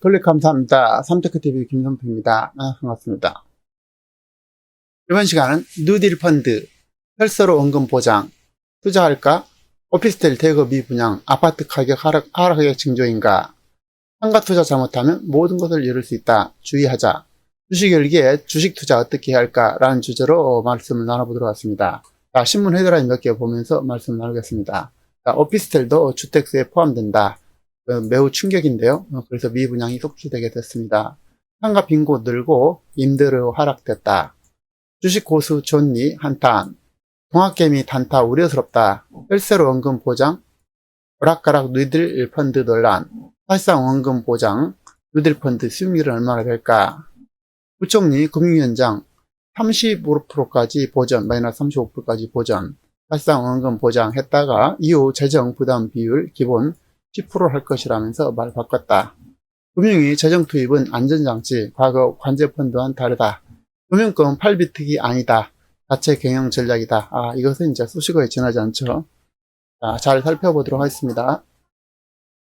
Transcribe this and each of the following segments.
클릭 감사합니다. 삼테크TV 김선표입니다. 반갑습니다. 이번 시간은 뉴딜 펀드, 혈서로 원금 보장, 투자할까? 오피스텔 대거 미분양, 아파트 가격 하락의 징조인가? 상가 투자 잘못하면 모든 것을 잃을 수 있다. 주의하자. 주식 열기에 주식 투자 어떻게 해야 할까? 라는 주제로 말씀을 나눠보도록 하겠습니다. 자, 신문 헤드라인 몇 개 보면서 말씀을 나누겠습니다. 자, 오피스텔도 주택수에 포함된다. 매우 충격인데요. 그래서 미분양이 속출되게 됐습니다. 상가 빈곳 늘고 임대료 하락됐다. 주식 고수 존니 한탄. 통합개미 단타 우려스럽다. 혈세로 원금 보장. 오락가락 뉴딜 펀드 논란. 사실상 원금 보장. 뉴딜 펀드 수익률은 얼마나 될까? 부총리 금융위원장 35%까지 보전, 마이너스 35%까지 보전. 사실상 원금 보장했다가 이후 재정 부담 비율 기본 10% 할 것이라면서 말 바꿨다. 금융위 재정 투입은 안전장치, 과거 관제펀드와는 다르다. 금융권 팔비특이 아니다. 자체 경영 전략이다. 이것은 이제 수식어에 지나지 않죠. 자, 잘 살펴보도록 하겠습니다.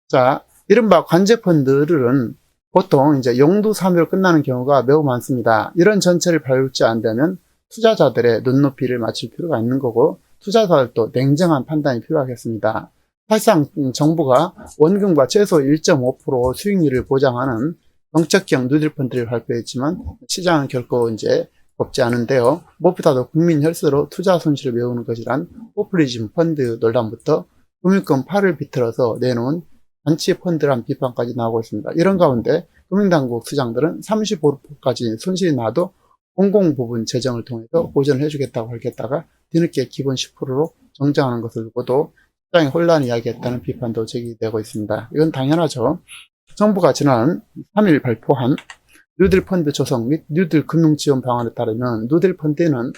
자, 이른바 관제펀드들은 보통 이제 용두사미로 끝나는 경우가 매우 많습니다. 이런 전체를 밟지 않으려면 투자자들의 눈높이를 맞출 필요가 있는 거고, 투자자들도 냉정한 판단이 필요하겠습니다. 사실상 정부가 원금과 최소 1.5% 수익률을 보장하는 정책형 뉴딜 펀드를 발표했지만 시장은 결코 이제 곱지 않은데요. 무엇보다도 국민 혈세로 투자 손실을 메우는 것이란 포퓰리즘 펀드 논란부터 금융권 팔을 비틀어서 내놓은 단치 펀드란 비판까지 나오고 있습니다. 이런 가운데 금융당국 수장들은 35%까지 손실이 나도 공공 부분 재정을 통해서 보전을 해주겠다고 하겠다가 뒤늦게 기본 10%로 정정하는 것을 두고도 시장의 혼란을 이야기했다는 비판도 제기되고 있습니다. 이건 당연하죠. 정부가 지난 3일 발표한 뉴딜 펀드 조성 및 뉴딜 금융지원 방안에 따르면 뉴딜 펀드는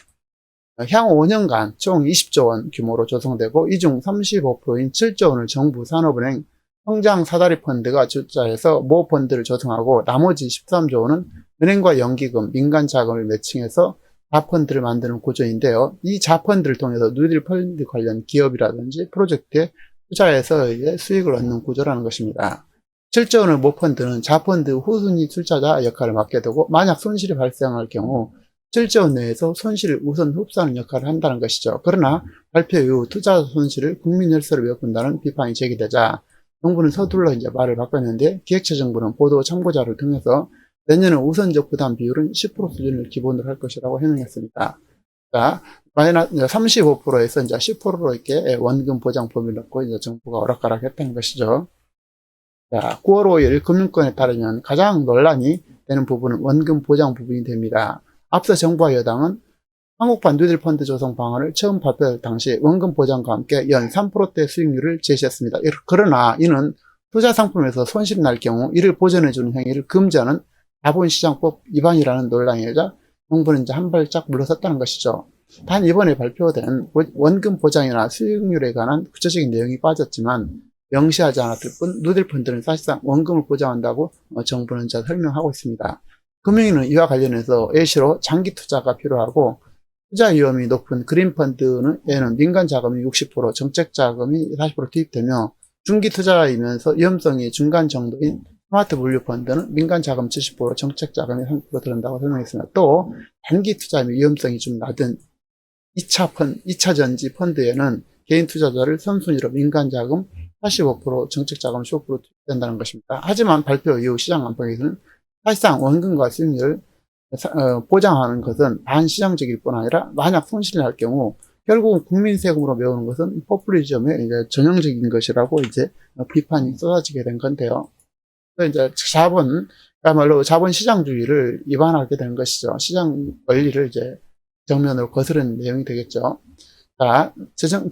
향후 5년간 총 20조 원 규모로 조성되고 이 중 35%인 7조 원을 정부 산업은행 성장 사다리 펀드가 투자해서 모 펀드를 조성하고 나머지 13조 원은 은행과 연기금, 민간 자금을 매칭해서 자펀드를 만드는 구조인데요. 이 자펀드를 통해서 뉴딜 펀드 관련 기업이라든지 프로젝트에 투자해서 이제 수익을 얻는 구조라는 것입니다. 7조 원의 모 펀드는 자펀드 후순위 출자자 역할을 맡게 되고 만약 손실이 발생할 경우 7조 원 내에서 손실을 우선 흡수하는 역할을 한다는 것이죠. 그러나 발표 이후 투자 손실을 국민 혈세로 메꾼다는 비판이 제기되자 정부는 서둘러 이제 말을 바꿨는데 기획재정부는 보도 참고자를 통해서 내년은 우선적 부담 비율은 10% 수준을 기본으로 할 것이라고 해명했습니다. 자, 마이너스 35%에서 이제 10%로 이렇게 원금 보장 범위를 넣고 이제 정부가 오락가락 했다는 것이죠. 자, 9월 5일 금융권에 따르면 가장 논란이 되는 부분은 원금 보장 부분이 됩니다. 앞서 정부와 여당은 한국판 뉴딜 펀드 조성 방안을 처음 발표할 당시 원금 보장과 함께 연 3%대 수익률을 제시했습니다. 그러나 이는 투자 상품에서 손실이 날 경우 이를 보전해주는 행위를 금지하는 자본시장법 위반이라는 논란이자 정부는 이제 한 발짝 물러섰다는 것이죠. 단 이번에 발표된 원금 보장이나 수익률에 관한 구체적인 내용이 빠졌지만 명시하지 않았을 뿐 뉴딜 펀드는 사실상 원금을 보장한다고 정부는 이제 설명하고 있습니다. 금융위는 이와 관련해서 예시로 장기 투자가 필요하고 투자 위험이 높은 그린 펀드에는 민간 자금이 60%, 정책 자금이 40% 투입되며 중기 투자이면서 위험성이 중간 정도인 스마트 물류 펀드는 민간 자금 70%, 정책 자금이 30% 들어간다고 설명했습니다. 또 단기 투자 및 위험성이 좀 낮은 2차 전지 펀드에는 개인 투자자를 선순위로 민간 자금 85%, 정책 자금 15% 투입된다는 것입니다. 하지만 발표 이후 시장 안팎에서는 사실상 원금과 수익률을 보장하는 것은 반시장적일 뿐 아니라 만약 손실이 날 경우 결국은 국민 세금으로 메우는 것은 포퓰리즘의 이제 전형적인 것이라고 이제 비판이 쏟아지게 된 건데요. 이제 그야말로 자본시장주의를 위반하게 되는 것이죠. 시장 원리를 이제 정면으로 거스르는 내용이 되겠죠. 자,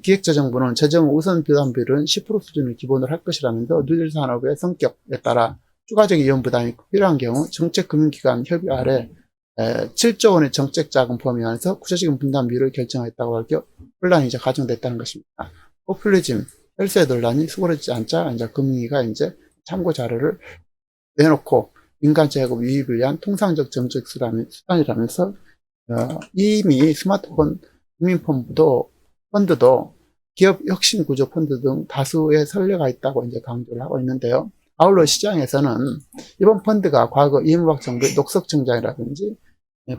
기획재정부는 재정 우선 부담 비율은 10% 수준을 기본으로 할 것이라면서 뉴딜 산업의 성격에 따라 추가적인 위험 부담이 필요한 경우 정책금융기관 협의 아래 7조 원의 정책 자금 범위 안에서 구체적인 분담 비율을 결정했다고 할 경우 혼란이 이제 가중됐다는 것입니다. 포퓰리즘, 혈세 논란이 수그러지지 않자 이제 금융위가 이제 참고 자료를 내놓고 민간 재고 유입을 위한 통상적 정책 수단이라면서 이미 스마트폰 국민펀드도 기업 혁신 구조 펀드 등 다수의 선례가 있다고 이제 강조를 하고 있는데요. 아울러 시장에서는 이번 펀드가 과거 이명박 정부의 녹색 정장이라든지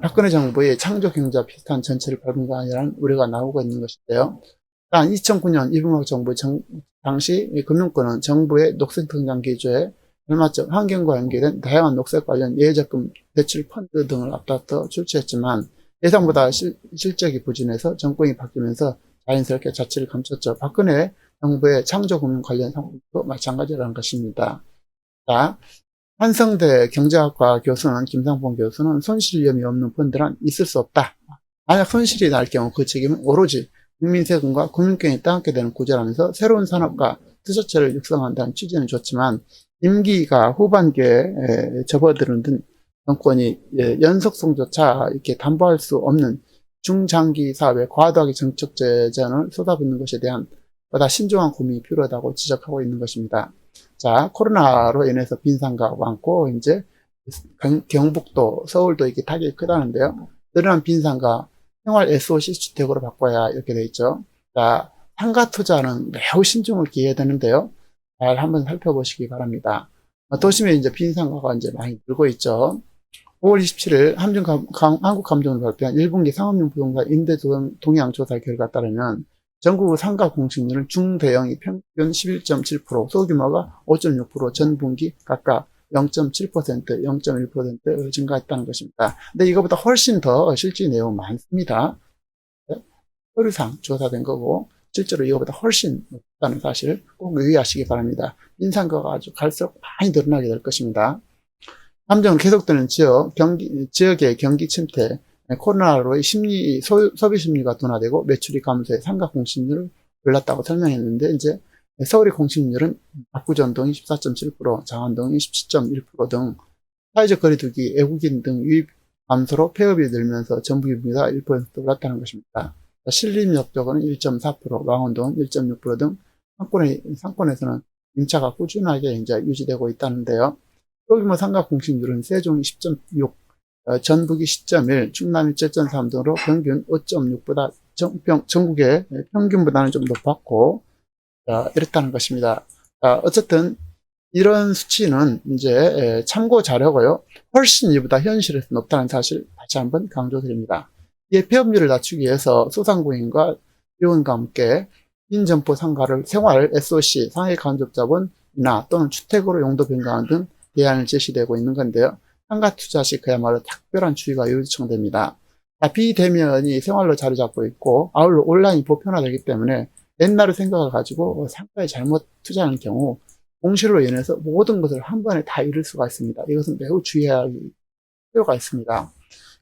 박근혜 정부의 창조 경제와 비슷한 전체를 밟은 거 아니라는 우려가 나오고 있는 것인데요. 단 2009년 이명박 정부 당시 금융권은 정부의 녹색 성장 기조에 얼마적 환경과 연계된 다양한 녹색 관련 예적금 대출 펀드 등을 앞다퉈 출시했지만 예상보다 실적이 부진해서 정권이 바뀌면서 자연스럽게 자취를 감췄죠. 박근혜 정부의 창조금융 관련 상품도 마찬가지라는 것입니다. 자, 한성대 경제학과 교수는 김상봉 교수는 손실 위험이 없는 펀드란 있을 수 없다. 만약 손실이 날 경우 그 책임은 오로지 국민 세금과 금융권이 따먹게 되는 구조라면서 새로운 산업과 투자처를 육성한다는 취지는 좋지만 임기가 후반기에 접어드는 등 정권이 연속성조차 이렇게 담보할 수 없는 중장기 사업에 과도하게 정책 재정을 쏟아붓는 것에 대한 보다 신중한 고민이 필요하다고 지적하고 있는 것입니다. 자, 코로나로 인해서 빈상가가 많고 이제 경북도, 서울도 이렇게 타격이 크다는데요. 늘어난 빈상가 생활 SOC 주택으로 바꿔야 이렇게 돼 있죠. 자, 상가 투자는 매우 신중을 기해야 되는데요. 잘 한번 살펴보시기 바랍니다. 도심에 이제 빈상가가 이제 많이 늘고 있죠. 5월 27일 한국감정을 발표한 1분기 상업용 부동산 임대 동향 조사 결과에 따르면 전국 상가 공시률은 중대형이 평균 11.7%, 소규모가 5.6%, 전분기 각각 0.7%, 0.1% 증가했다는 것입니다. 근데 이거보다 훨씬 더 실질 내용 많습니다. 서류상 조사된 거고 실제로 이거보다 훨씬 높다는 사실을 꼭 유의하시기 바랍니다. 인상가가 아주 갈수록 많이 늘어나게 될 것입니다. 함정 계속되는 지역의 경기 침체, 코로나로의 소비 심리가 둔화되고 매출이 감소해 상가 공시률을 올랐다고 설명했는데 이제 서울의 공시률은 압구정동이 14.7%, 장안동이 17.1% 등 사회적 거리두기, 외국인 등 유입 감소로 폐업이 늘면서 전북입니다 1% 올랐다는 것입니다. 신림역 쪽은 1.4%, 망원동은 1.6% 등 상권에서는 임차가 꾸준하게 이제 유지되고 있다는데요. 소규모 상가 공시률은 세종이 10.6, 전북이 10.1, 충남이 7.3 등으로 평균 5.6보다 전국의 평균보다는 좀 높았고, 이랬다는 것입니다. 어쨌든 이런 수치는 이제 참고 자료고요. 훨씬 이보다 현실에서 높다는 사실 다시 한번 강조드립니다. 이에 폐업률을 낮추기 위해서 소상공인과 지원과 함께 인점포 상가를 생활 SOC 상해 간접자본이나 또는 주택으로 용도 변경하는 등 대안을 제시되고 있는 건데요. 상가 투자 시 그야말로 특별한 주의가 요청됩니다. 비대면이 생활로 자리 잡고 있고 아울러 온라인이 보편화되기 때문에 옛날의 생각을 가지고 상가에 잘못 투자하는 경우 공실로 인해서 모든 것을 한 번에 다 잃을 수가 있습니다. 이것은 매우 주의해야 할 필요가 있습니다.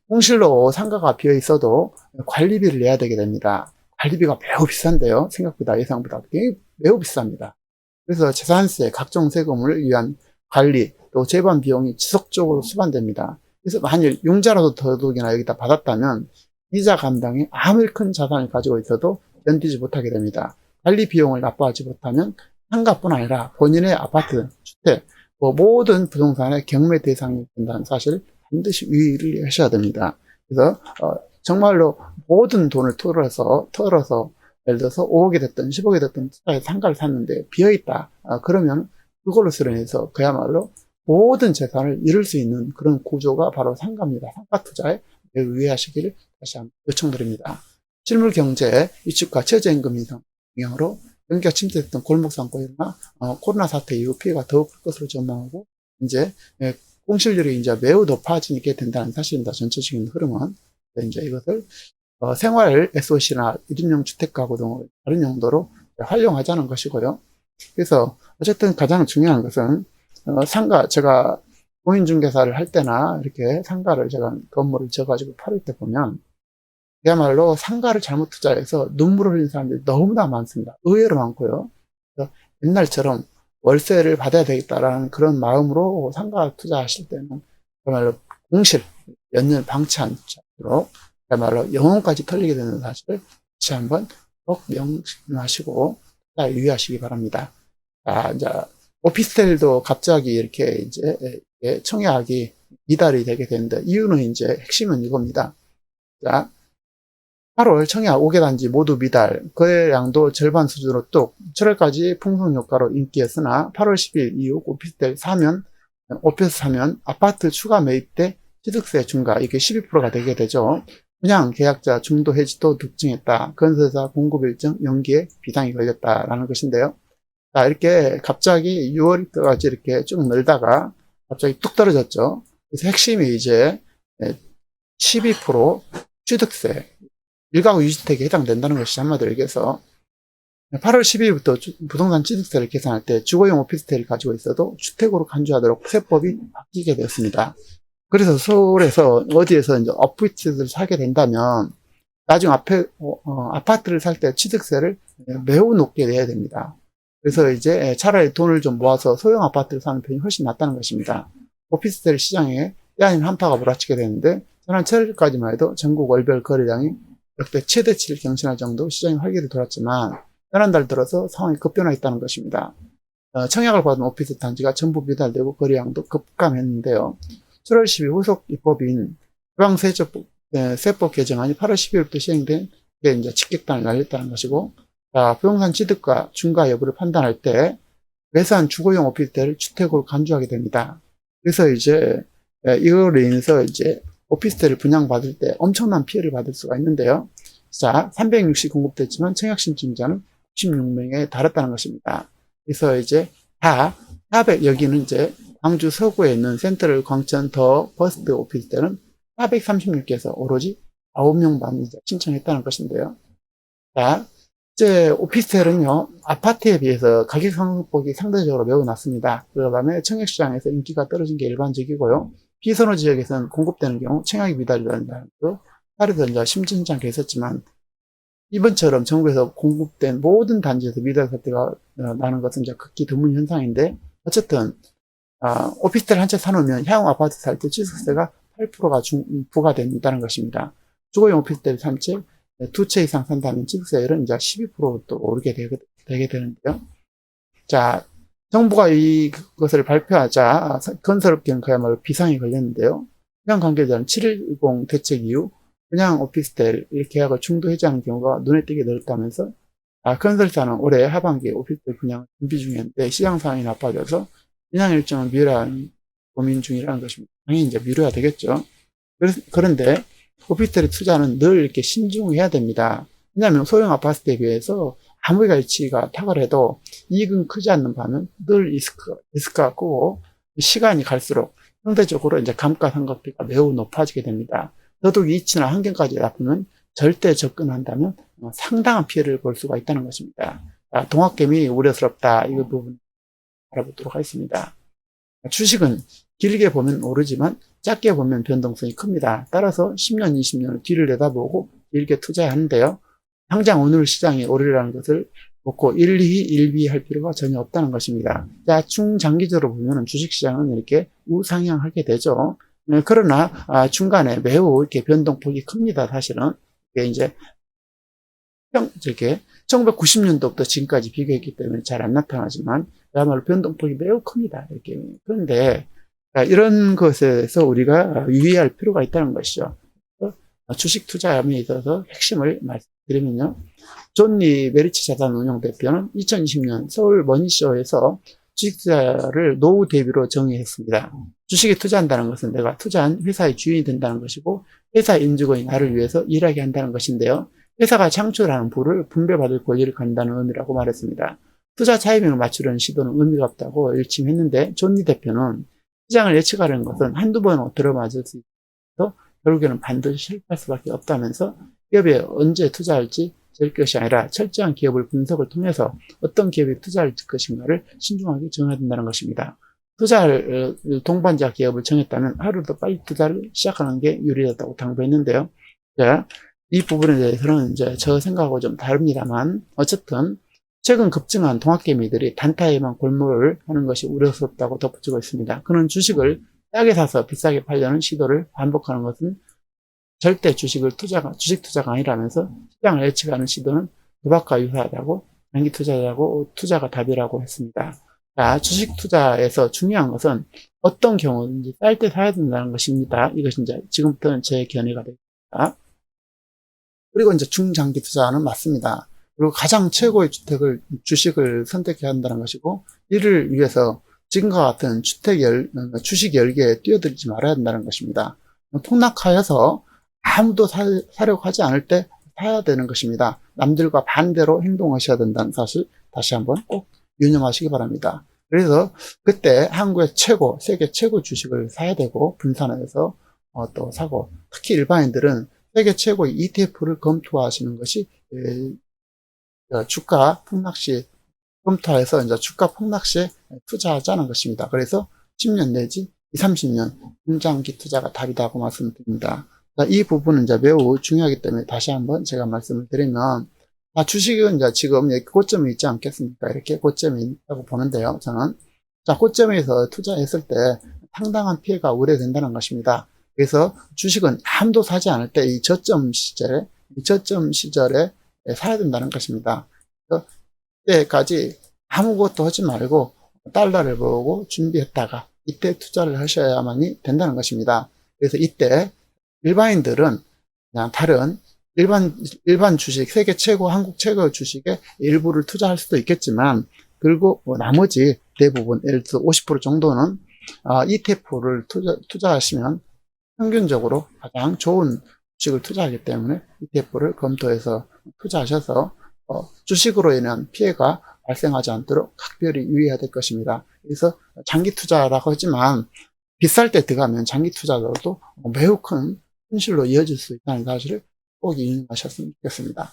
공실로 상가가 비어 있어도 관리비를 내야 되게 됩니다. 관리비가 매우 비싼데요. 생각보다 예상보다 매우 비쌉니다. 그래서 재산세, 각종 세금을 위한 관리, 또 재반 비용이 지속적으로 수반됩니다. 그래서 만일 융자라도 더더욱이나 여기다 받았다면 이자 감당에 아무리 큰 자산을 가지고 있어도 견디지 못하게 됩니다. 관리 비용을 납부하지 못하면 상가뿐 아니라 본인의 아파트, 주택, 모든 부동산의 경매 대상이 된다는 사실 반드시 유의를 하셔야 됩니다. 그래서 정말로 모든 돈을 털어서 예를 들어서 5억이 됐든 10억이 됐든 투자해서 상가를 샀는데 비어있다. 그러면 그걸로 인해서 그야말로 모든 재산을 잃을 수 있는 그런 구조가 바로 상가입니다. 상가 투자에 매우 유의하시기를 다시 한번 요청드립니다. 실물 경제 위축과 최저임금 인상 영향으로 경기가 침체됐던 골목상권이나 코로나 사태 이후 피해가 더욱 클 것으로 전망하고 이제 공실률이 이제 매우 높아지게 된다는 사실입니다. 전체적인 흐름은 이제 이것을 생활 SOC나 1인용 주택가구 등 다른 용도로 활용하자는 것이고요. 그래서 어쨌든 가장 중요한 것은 상가, 제가 공인중개사를 할 때나 이렇게 상가를 제가 건물을 지어가지고 팔을 때 보면 그야말로 상가를 잘못 투자해서 눈물을 흘린 사람들이 너무나 많습니다. 의외로 많고요. 그래서 옛날처럼 월세를 받아야 되겠다라는 그런 마음으로 상가 투자하실 때는 그야말로 공실, 연년 방치한 채로 그야말로 영혼까지 털리게 되는 사실을 다시 한번 꼭 명심하시고 유의하시기 바랍니다. 이제 오피스텔도 갑자기 이렇게 이제 청약이 이달이 되게 되는데 이유는 이제 핵심은 이겁니다. 자, 8월 청약 5개 단지 모두 미달, 거래량도 절반 수준으로 뚝, 7월까지 풍선 효과로 인기였으나 8월 10일 이후 오피스 사면 아파트 추가 매입 때 취득세 중과 이게 12%가 되게 되죠. 분양 계약자 중도 해지도 특징했다. 건설사 공급 일정 연기에 비상이 걸렸다라는 것인데요. 자, 이렇게 갑자기 6월까지 이렇게 쭉 늘다가 갑자기 뚝 떨어졌죠. 그래서 핵심이 이제 12% 취득세, 일가구 유주택에 해당된다는 것이 한마디로 얘기해서 8월 10일부터 부동산 취득세를 계산할 때 주거용 오피스텔을 가지고 있어도 주택으로 간주하도록 세법이 바뀌게 되었습니다. 그래서 서울에서 어디에서 이제 오피스텔을 사게 된다면 나중 아파트를 살 때 취득세를 매우 높게 내야 됩니다. 그래서 이제 차라리 돈을 좀 모아서 소형 아파트를 사는 편이 훨씬 낫다는 것입니다. 오피스텔 시장에 때아닌 한파가 몰아치게 되는데 지난 7월까지만 해도 전국 월별 거래량이 역대 최대치를 경신할 정도 시장이 활기를 돌았지만 지난달 들어서 상황이 급변화했다는 것입니다. 청약을 받은 오피스 단지가 전부 미달되고 거래량도 급감했는데요. 7월 10일 후속 입법인 지방세법 개정안이 8월 10일부터 시행된 게 이제 직격탄을 날렸다는 것이고, 부동산 취득과 중과 여부를 판단할 때 매수한 주거용 오피스텔을 주택으로 간주하게 됩니다. 그래서 이제 이거로 인해서 이제 오피스텔을 분양받을 때 엄청난 피해를 받을 수가 있는데요. 자, 360 공급됐지만 청약 신청자는 96명에 달했다는 것입니다. 그래서 이제 여기는 이제 광주 서구에 있는 센트럴 광천 더 버스트 오피스텔은 436개에서 오로지 9명만 신청했다는 것인데요. 자, 이제 오피스텔은요, 아파트에 비해서 가격 상승폭이 상대적으로 매우 낮습니다. 그 다음에 청약시장에서 인기가 떨어진 게 일반적이고요. 비선호 지역에서는 공급되는 경우 청약이 미달된다는 거, 하루도 이제 심진치 않게 있었지만, 이번처럼 전국에서 공급된 모든 단지에서 미달 사태가 나는 것은 이제 극히 드문 현상인데, 어쨌든, 오피스텔 한 채 사놓으면 향후 아파트 살 때 취득세가 8%가 부과된다는 것입니다. 주거용 오피스텔 3채, 2채 이상 산다면 취득세율은 이제 12%또 오르게 되게 되는데요. 자, 정부가 이것을 발표하자 건설업계는 그야말로 비상이 걸렸는데요. 분양 관계자는 7.10 대책 이후 분양 오피스텔 계약을 중도 해지하는 경우가 눈에 띄게 늘었다면서 건설사는 올해 하반기에 오피스텔 분양을 준비 중이었는데 시장 상황이 나빠져서 분양 일정을 미루는 고민 중이라는 것입니다. 당연히 이제 미뤄야 되겠죠. 그런데 오피스텔의 투자는 늘 이렇게 신중해야 됩니다. 왜냐하면 소형 아파트에 비해서 아무리 가치가 탁월해도 이익은 크지 않는 반면 늘 리스크가 크고 시간이 갈수록 상대적으로 이제 감가상각비가 매우 높아지게 됩니다. 더더욱 이치나 환경까지 나쁘면 절대 접근한다면 상당한 피해를 볼 수가 있다는 것입니다. 동학개미 우려스럽다. 이 부분 알아보도록 하겠습니다. 주식은 길게 보면 오르지만 짧게 보면 변동성이 큽니다. 따라서 10년, 20년을 뒤를 내다보고 길게 투자해야 하는데요. 당장 오늘 시장이 오르라는 것을 놓고 일비할 필요가 전혀 없다는 것입니다. 자, 중장기적으로 보면 주식시장은 이렇게 우상향하게 되죠. 그러나 중간에 매우 이렇게 변동폭이 큽니다. 사실은 이게 이제 1990년도부터 지금까지 비교했기 때문에 잘 안 나타나지만 그야말로 변동폭이 매우 큽니다. 이렇게. 그런데 이런 것에서 우리가 유의할 필요가 있다는 것이죠. 주식 투자함에 있어서 핵심을 말씀드리면요. 존리 메리츠 자산운용 대표는 2020년 서울 머니쇼에서 주식 투자를 노후 대비로 정의했습니다. 주식에 투자한다는 것은 내가 투자한 회사의 주인이 된다는 것이고 회사 임직원이 나를 위해서 일하게 한다는 것인데요. 회사가 창출하는 부를 분배받을 권리를 갖는다는 의미라고 말했습니다. 투자 타이밍을 맞추려는 시도는 의미가 없다고 일침했는데 존리 대표는 시장을 예측하려는 것은 한두 번 들어맞을 수 있어서 결국에는 반드시 실패할 수밖에 없다면서 기업에 언제 투자할지 될 것이 아니라 철저한 기업을 분석을 통해서 어떤 기업에 투자할 것인가를 신중하게 정해야 된다는 것입니다. 투자할 동반자 기업을 정했다면 하루 더 빨리 투자를 시작하는 게 유리하다고 당부했는데요. 이 부분에 대해서는 이제 저 생각하고 좀 다릅니다만 어쨌든 최근 급증한 동학개미들이 단타에만 골몰을 하는 것이 우려스럽다고 덧붙이고 있습니다. 그는 주식을 싸게 사서 비싸게 팔려는 시도를 반복하는 것은 절대 주식 투자가 아니라면서 시장을 예측하는 시도는 도박과 유사하다고 장기 투자가 답이라고 했습니다. 자, 주식 투자에서 중요한 것은 어떤 경우든지 쌀 때 사야 된다는 것입니다. 이것이 이제 지금부터는 제 견해가 되겠습니다. 그리고 이제 중장기 투자는 맞습니다. 그리고 가장 최고의 주식을 선택해야 한다는 것이고, 이를 위해서 지금과 같은 주식 열기에 뛰어들지 말아야 한다는 것입니다. 폭락하여서 아무도 사려고 하지 않을 때 사야 되는 것입니다. 남들과 반대로 행동하셔야 된다는 사실 다시 한번 꼭 유념하시기 바랍니다. 그래서 그때 한국의 세계 최고 주식을 사야 되고, 분산해서 또 사고, 특히 일반인들은 세계 최고의 ETF를 검토하시는 것이 주가 폭락 시 검토해서 이제 주가 폭락 시에 투자하자는 것입니다. 그래서 10년 내지 20, 30년 중장기 투자가 답이라고 말씀드립니다. 이 부분은 이제 매우 중요하기 때문에 다시 한번 제가 말씀을 드리면, 주식은 이제 지금 여기 고점이 있지 않겠습니까? 이렇게 고점이 있다고 보는데요. 저는 고점에서 투자했을 때 상당한 피해가 우려된다는 것입니다. 그래서 주식은 아무도 사지 않을 때 이 저점 시절에 사야 된다는 것입니다. 그때까지 아무것도 하지 말고 달러를 보고 준비했다가 이때 투자를 하셔야만이 된다는 것입니다. 그래서 이때 일반인들은 그냥 다른 일반 주식, 세계 최고, 한국 최고 주식에 일부를 투자할 수도 있겠지만, 그리고 나머지 대부분, 예를 들어 50% 정도는 ETF를 투자하시면 평균적으로 가장 좋은 주식을 투자하기 때문에 ETF를 검토해서 투자하셔서 주식으로 인한 피해가 발생하지 않도록 각별히 유의해야 될 것입니다. 그래서 장기 투자라고 하지만 비쌀 때 들어가면 장기 투자로도 매우 큰 손실로 이어질 수 있다는 사실을 꼭 유념하셨으면 좋겠습니다.